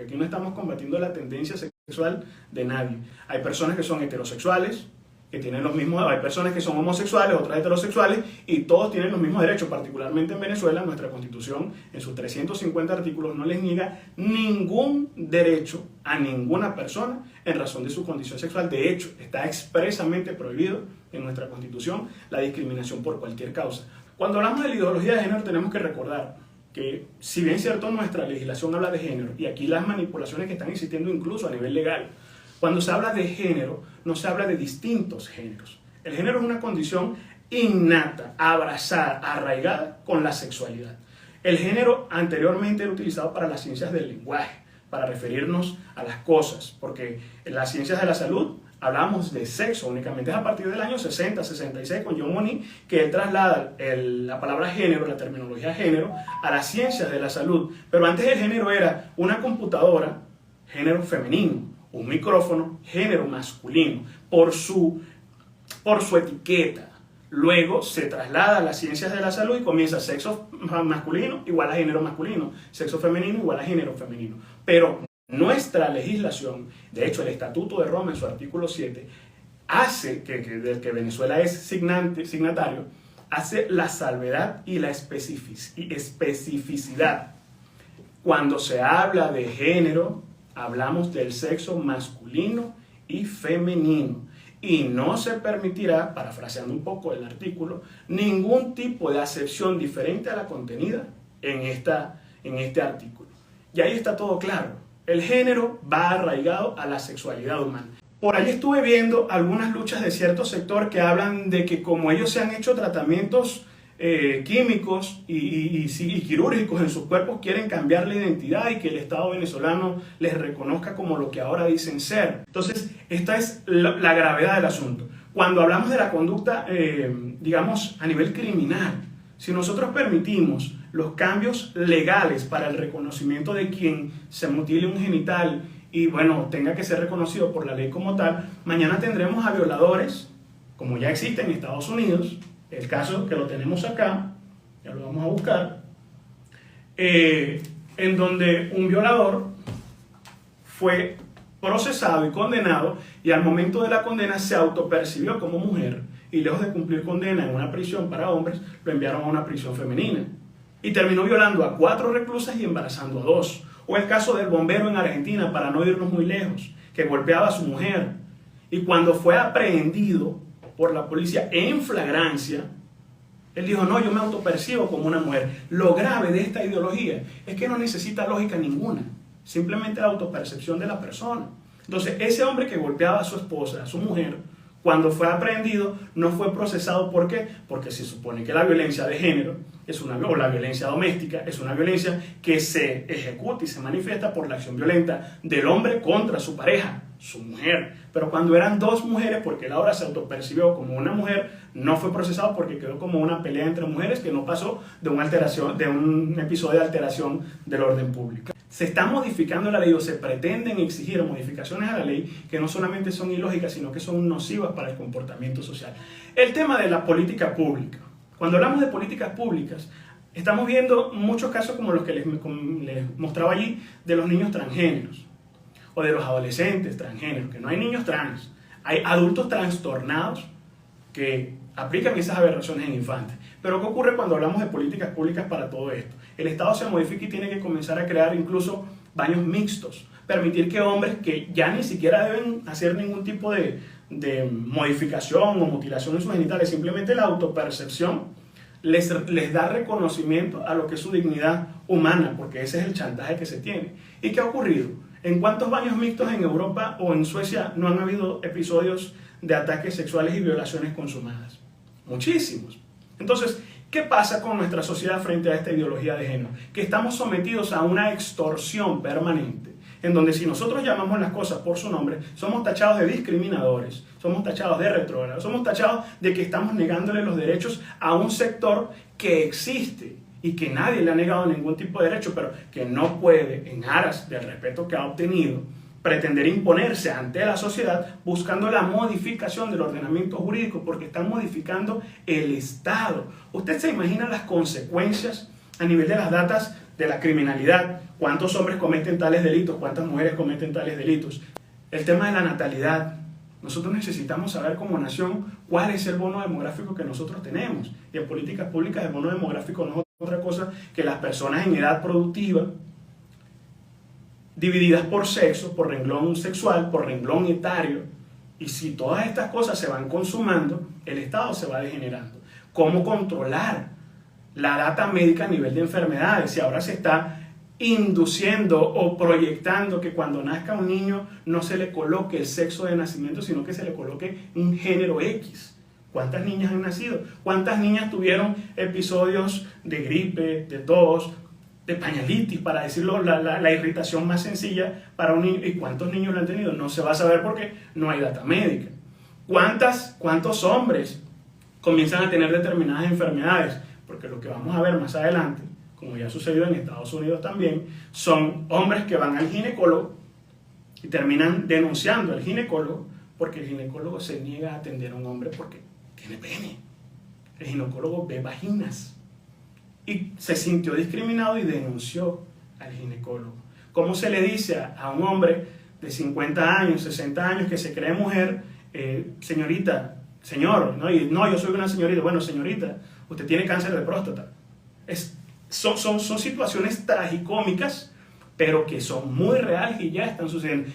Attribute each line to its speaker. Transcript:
Speaker 1: porque aquí no estamos combatiendo la tendencia sexual de nadie. Hay personas que son heterosexuales, que tienen los mismos, hay personas que son homosexuales, otras heterosexuales, y todos tienen los mismos derechos. Particularmente en Venezuela, nuestra Constitución, en sus 350 artículos, no les niega ningún derecho a ninguna persona en razón de su condición sexual. De hecho, está expresamente prohibido en nuestra Constitución la discriminación por cualquier causa. Cuando hablamos de la ideología de género, tenemos que recordar que, si bien es cierto, nuestra legislación habla de género, y aquí las manipulaciones que están existiendo incluso a nivel legal, cuando se habla de género, no se habla de distintos géneros. El género es una condición innata, abrazada, arraigada con la sexualidad. El género anteriormente era utilizado para las ciencias del lenguaje, para referirnos a las cosas, porque en las ciencias de la salud hablamos de sexo únicamente. Es a partir del año 60-66 con John Money que él traslada la palabra género, la terminología género, a las ciencias de la salud. Pero antes el género era una computadora, género femenino, un micrófono, género masculino, por su etiqueta. Luego se traslada a las ciencias de la salud y comienza sexo masculino igual a género masculino, sexo femenino igual a género femenino. Pero nuestra legislación, de hecho el Estatuto de Roma en su artículo 7, hace, del que Venezuela es signatario, hace la salvedad y la especificidad. Cuando se habla de género, hablamos del sexo masculino y femenino. Y no se permitirá, parafraseando un poco el artículo, ningún tipo de acepción diferente a la contenida en este artículo. Y ahí está todo claro. El género va arraigado a la sexualidad humana. Por ahí estuve viendo algunas luchas de cierto sector que hablan de que como ellos se han hecho tratamientos químicos y quirúrgicos en sus cuerpos, quieren cambiar la identidad y que el Estado venezolano les reconozca como lo que ahora dicen ser. Entonces, esta es la gravedad del asunto. Cuando hablamos de la conducta, digamos, a nivel criminal, si nosotros permitimos los cambios legales para el reconocimiento de quien se mutile un genital y, bueno, tenga que ser reconocido por la ley como tal, mañana tendremos a violadores, como ya existe en Estados Unidos, el caso que lo tenemos acá, ya lo vamos a buscar, en donde un violador fue procesado y condenado y al momento de la condena se autopercibió como mujer y lejos de cumplir condena en una prisión para hombres, lo enviaron a una prisión femenina y terminó violando a 4 reclusas y embarazando a 2. O el caso del bombero en Argentina, para no irnos muy lejos, que golpeaba a su mujer y cuando fue aprehendido por la policía en flagrancia, él dijo, no, yo me autopercibo como una mujer. Lo grave de esta ideología es que no necesita lógica ninguna, simplemente la autopercepción de la persona. Entonces, ese hombre que golpeaba a su esposa, a su mujer, cuando fue aprehendido, no fue procesado. ¿Por qué? Porque se supone que la violencia de género o la violencia doméstica es una violencia que se ejecuta y se manifiesta por la acción violenta del hombre contra su pareja, su mujer. Pero cuando eran 2 mujeres, porque él ahora se autopercibió como una mujer, no fue procesado porque quedó como una pelea entre mujeres que no pasó de un episodio de alteración del orden público. Se está modificando la ley o se pretenden exigir modificaciones a la ley que no solamente son ilógicas, sino que son nocivas para el comportamiento social. El tema de la política pública. Cuando hablamos de políticas públicas, estamos viendo muchos casos como los que les mostraba allí de los niños transgéneros o de los adolescentes transgéneros, que no hay niños trans, hay adultos trastornados que aplican esas aberraciones en infantes. Pero ¿qué ocurre cuando hablamos de políticas públicas para todo esto? El Estado se modifica y tiene que comenzar a crear incluso baños mixtos, permitir que hombres que ya ni siquiera deben hacer ningún tipo de modificación o mutilación en sus genitales, simplemente la autopercepción les da reconocimiento a lo que es su dignidad humana, porque ese es el chantaje que se tiene. ¿Y qué ha ocurrido? ¿En cuántos baños mixtos en Europa o en Suecia no han habido episodios de ataques sexuales y violaciones consumadas? Muchísimos. Entonces, ¿qué pasa con nuestra sociedad frente a esta ideología de género? Que estamos sometidos a una extorsión permanente, en donde si nosotros llamamos las cosas por su nombre, somos tachados de discriminadores, somos tachados de retrógrados, somos tachados de que estamos negándole los derechos a un sector que existe y que nadie le ha negado ningún tipo de derecho, pero que no puede, en aras del respeto que ha obtenido, pretender imponerse ante la sociedad buscando la modificación del ordenamiento jurídico, porque están modificando el Estado. ¿Usted se imagina las consecuencias a nivel de las datas de la criminalidad. ¿Cuántos hombres cometen tales delitos? ¿Cuántas mujeres cometen tales delitos? El tema de la natalidad. Nosotros necesitamos saber como nación cuál es el bono demográfico que nosotros tenemos. Y en políticas públicas el bono demográfico no es otra cosa que las personas en edad productiva, divididas por sexo, por renglón sexual, por renglón etario. Y si todas estas cosas se van consumando, el Estado se va degenerando. ¿Cómo controlar la data médica a nivel de enfermedades? Si ahora se está induciendo o proyectando que cuando nazca un niño no se le coloque el sexo de nacimiento, sino que se le coloque un género X. ¿Cuántas niñas han nacido? ¿Cuántas niñas tuvieron episodios de gripe, de tos, de pañalitis, para decirlo, la irritación más sencilla para un niño? ¿Y cuántos niños lo han tenido? No se va a saber porque no hay data médica. ¿Cuántos hombres comienzan a tener determinadas enfermedades? Porque lo que vamos a ver más adelante, como ya ha sucedido en Estados Unidos también, son hombres que van al ginecólogo y terminan denunciando al ginecólogo porque el ginecólogo se niega a atender a un hombre porque tiene pene. El ginecólogo ve vaginas. Y se sintió discriminado y denunció al ginecólogo. ¿Cómo se le dice a un hombre de 50 años, 60 años que se cree mujer, señorita, señor, ¿no? Y no, yo soy una señorita. Bueno, señorita, usted tiene cáncer de próstata. Son situaciones tragicómicas, pero que son muy reales y ya están sucediendo.